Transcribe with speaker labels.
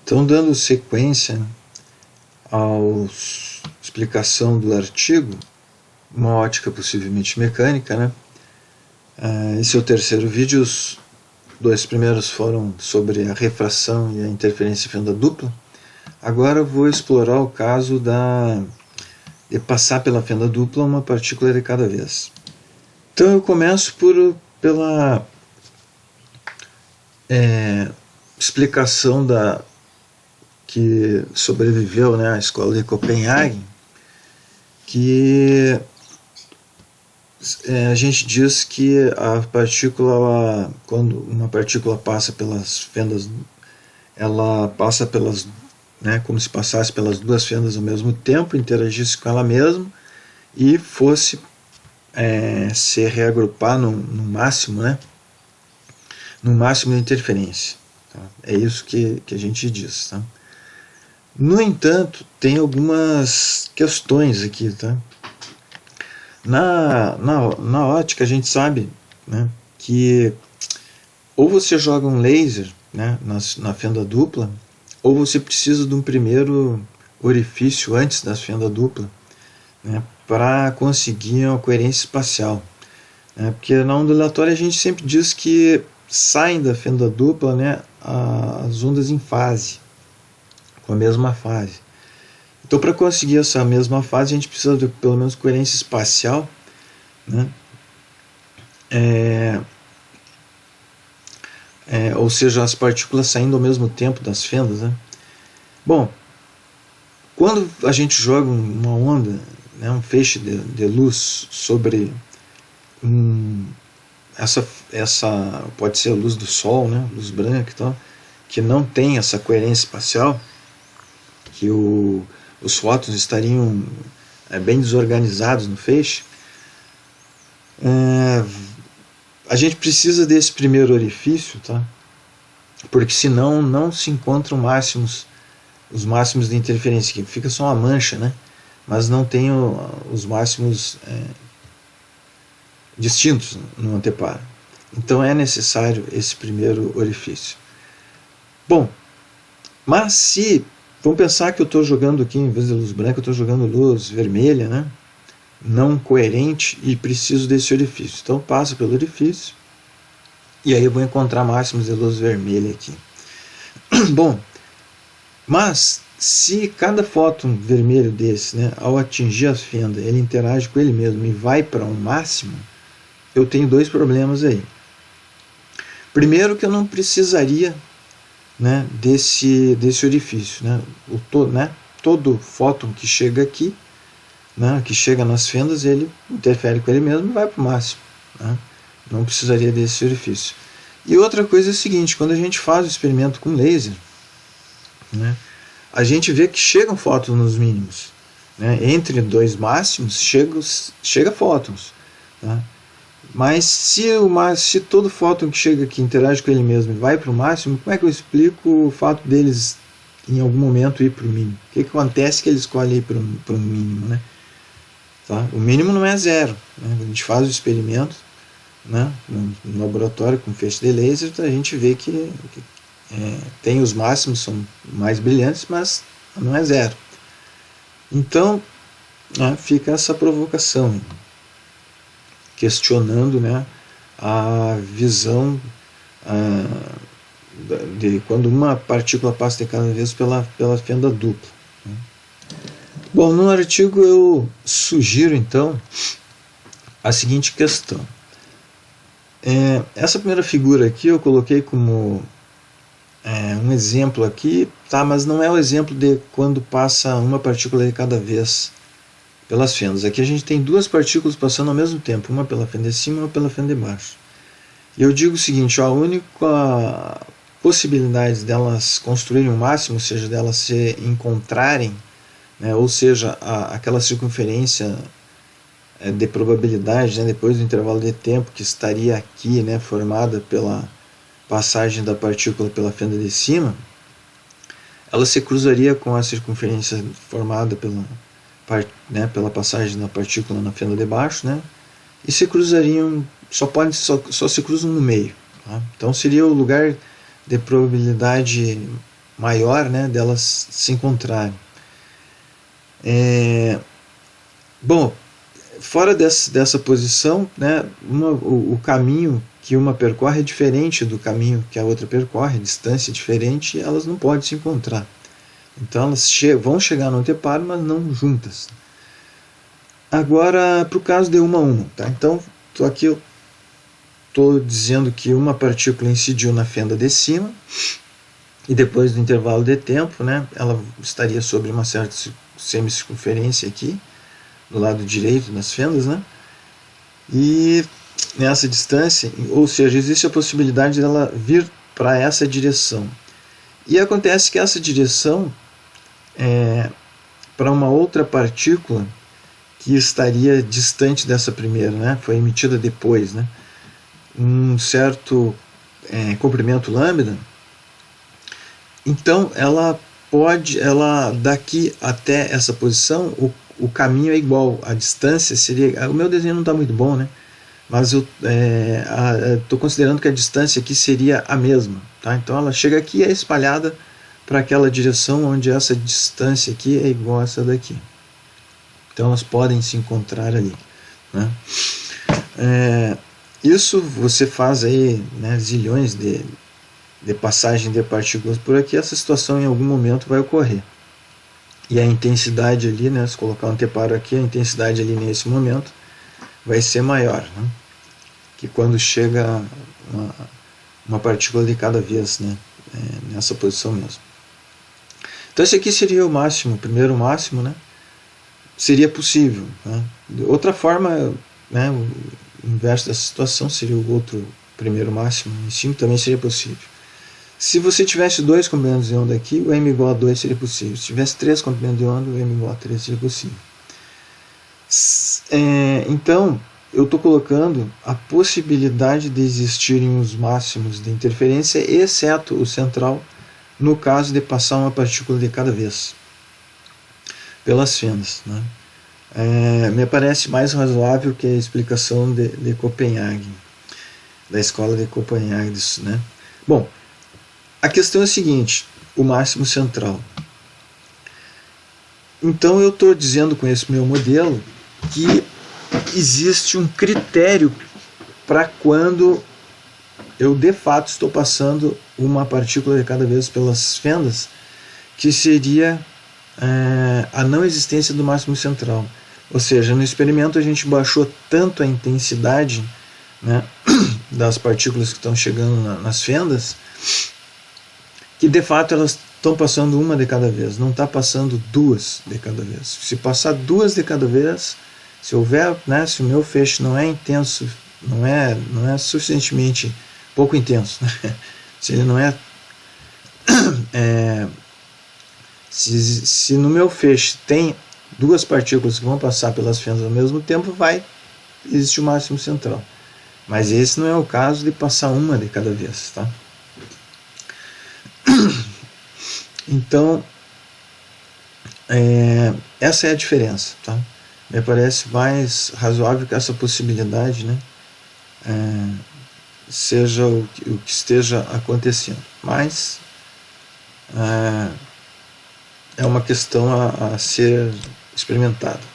Speaker 1: Então, dando sequência à explicação do artigo, uma ótica possivelmente mecânica, né? Esse é o terceiro vídeo. Os dois primeiros foram sobre a refração e a interferência em fenda dupla. Agora eu vou explorar o caso de passar pela fenda dupla uma partícula de cada vez. Então eu começo pela explicação que sobreviveu, né, à escola de Copenhague, que a gente diz que a partícula, quando uma partícula passa pelas fendas, ela passa pelas, né, como se passasse pelas duas fendas ao mesmo tempo, interagisse com ela mesma e fosse se reagrupar no máximo, né, no máximo de interferência. Tá? É isso que a gente diz. Tá? No entanto, tem algumas questões aqui. Tá? Na ótica, a gente sabe, né, que ou você joga um laser, né, na fenda dupla, ou você precisa de um primeiro orifício antes da fenda dupla, né, para conseguir uma coerência espacial. Né, porque na ondulatória a gente sempre diz que saem da fenda dupla, né, as ondas em fase, com a mesma fase. Então, para conseguir essa mesma fase, a gente precisa de pelo menos coerência espacial, né? Ou seja, as partículas saindo ao mesmo tempo das fendas. Né? Bom, quando a gente joga uma onda, né, um feixe de luz sobre essa pode ser a luz do sol, né, luz branca e tal, que não tem essa coerência espacial, que os fótons estariam bem desorganizados no feixe, a gente precisa desse primeiro orifício, tá? Porque senão não se encontram os máximos de interferência, que fica só uma mancha, né? Mas não tem os máximos distintos no anteparo. Então é necessário esse primeiro orifício. Bom, mas se vamos pensar que eu estou jogando aqui, em vez de luz branca, eu estou jogando luz vermelha, né? Não coerente, e preciso desse orifício. Então passo pelo orifício e aí eu vou encontrar máximos de luz vermelha aqui. Bom, mas se cada fóton vermelho desse, né, ao atingir a fenda, ele interage com ele mesmo e vai para um máximo, eu tenho dois problemas aí. Primeiro, que eu não precisaria, né, desse orifício, né? Todo fóton que chega aqui, né, que chega nas fendas, ele interfere com ele mesmo e vai para o máximo. Né? Não precisaria desse orifício. E outra coisa é a seguinte: quando a gente faz o experimento com laser, né, a gente vê que chegam fótons nos mínimos. Né? Entre dois máximos chega fótons. Tá? Mas se todo fóton que chega aqui interage com ele mesmo e vai para o máximo, como é que eu explico o fato deles em algum momento ir para o mínimo? O que acontece que eles escolhem ir para o mínimo? Né? Tá? O mínimo não é zero. Né? A gente faz o experimento, né, no laboratório com feixe de laser, a gente vê que tem os máximos, são mais brilhantes, mas não é zero. Então, né, fica essa provocação, questionando, né, a visão de quando uma partícula passa de cada vez pela fenda dupla. Né. Bom, no artigo eu sugiro então a seguinte questão. Essa primeira figura aqui eu coloquei como um exemplo aqui, tá? Mas não é o exemplo de quando passa uma partícula de cada vez pelas fendas. Aqui a gente tem duas partículas passando ao mesmo tempo, uma pela fenda de cima e uma pela fenda de baixo. E eu digo o seguinte: a única possibilidade delas construírem o máximo, ou seja, delas se encontrarem, né, ou seja, aquela circunferência de probabilidade, né, depois do intervalo de tempo que estaria aqui, né, formada pela passagem da partícula pela fenda de cima, ela se cruzaria com a circunferência formada pela passagem da partícula na fenda de baixo, né, e se cruzariam, só se cruzam no meio. Tá? Então seria o lugar de probabilidade maior, né, delas se encontrarem. Bom, fora dessa posição, né, o caminho que uma percorre é diferente do caminho que a outra percorre, a distância é diferente, e elas não podem se encontrar. Então elas vão chegar no anteparo, mas não juntas. Agora, para o caso de uma a uma, tá? Então, aqui eu estou dizendo que uma partícula incidiu na fenda de cima, e depois do intervalo de tempo, né, ela estaria sobre uma certa semicircunferência aqui, do lado direito das fendas, né? E nessa distância, ou seja, existe a possibilidade dela vir para essa direção. E acontece que essa direção é para uma outra partícula que estaria distante dessa primeira, né? Foi emitida depois, né? Um certo comprimento lambda. Então ela daqui até essa posição, o caminho é igual, a distância seria, o meu desenho não está muito bom, né? Mas eu estou considerando que a distância aqui seria a mesma, tá? Então ela chega aqui e é espalhada para aquela direção onde essa distância aqui é igual a essa daqui. Então elas podem se encontrar ali, né? Isso você faz aí, né, zilhões de passagem de partículas por aqui, essa situação em algum momento vai ocorrer. E a intensidade ali, né, se colocar um anteparo aqui, a intensidade ali nesse momento vai ser maior, né, que quando chega uma partícula de cada vez, né, nessa posição mesmo. Então esse aqui seria o máximo, o primeiro máximo, né, seria possível, né. De outra forma, né, o inverso dessa situação seria o outro primeiro máximo em cima, também seria possível. Se você tivesse 2 comprimentos de onda aqui, o m igual a 2 seria possível. Se tivesse 3 comprimentos de onda, o m igual a 3 seria possível. Então, eu estou colocando a possibilidade de existirem os máximos de interferência, exceto o central, no caso de passar uma partícula de cada vez pelas fendas, né? Me parece mais razoável que a explicação de Copenhague, da escola de Copenhague, disso, né? Bom, a questão é a seguinte, o máximo central. Então eu estou dizendo com esse meu modelo que existe um critério para quando eu de fato estou passando uma partícula de cada vez pelas fendas, que seria a não existência do máximo central. Ou seja, no experimento a gente baixou tanto a intensidade, né, das partículas que estão chegando nas fendas, que de fato elas estão passando uma de cada vez, não está passando 2 de cada vez. Se passar 2 de cada vez, se houver, né, se o meu feixe não é intenso, não é suficientemente pouco intenso, né, se ele não se no meu feixe tem 2 partículas que vão passar pelas fendas ao mesmo tempo, vai existir o máximo central. Mas esse não é o caso de passar uma de cada vez, tá? Então, essa é a diferença, tá? Me parece mais razoável que essa possibilidade, né, seja o que esteja acontecendo. Mas é uma questão a ser experimentada.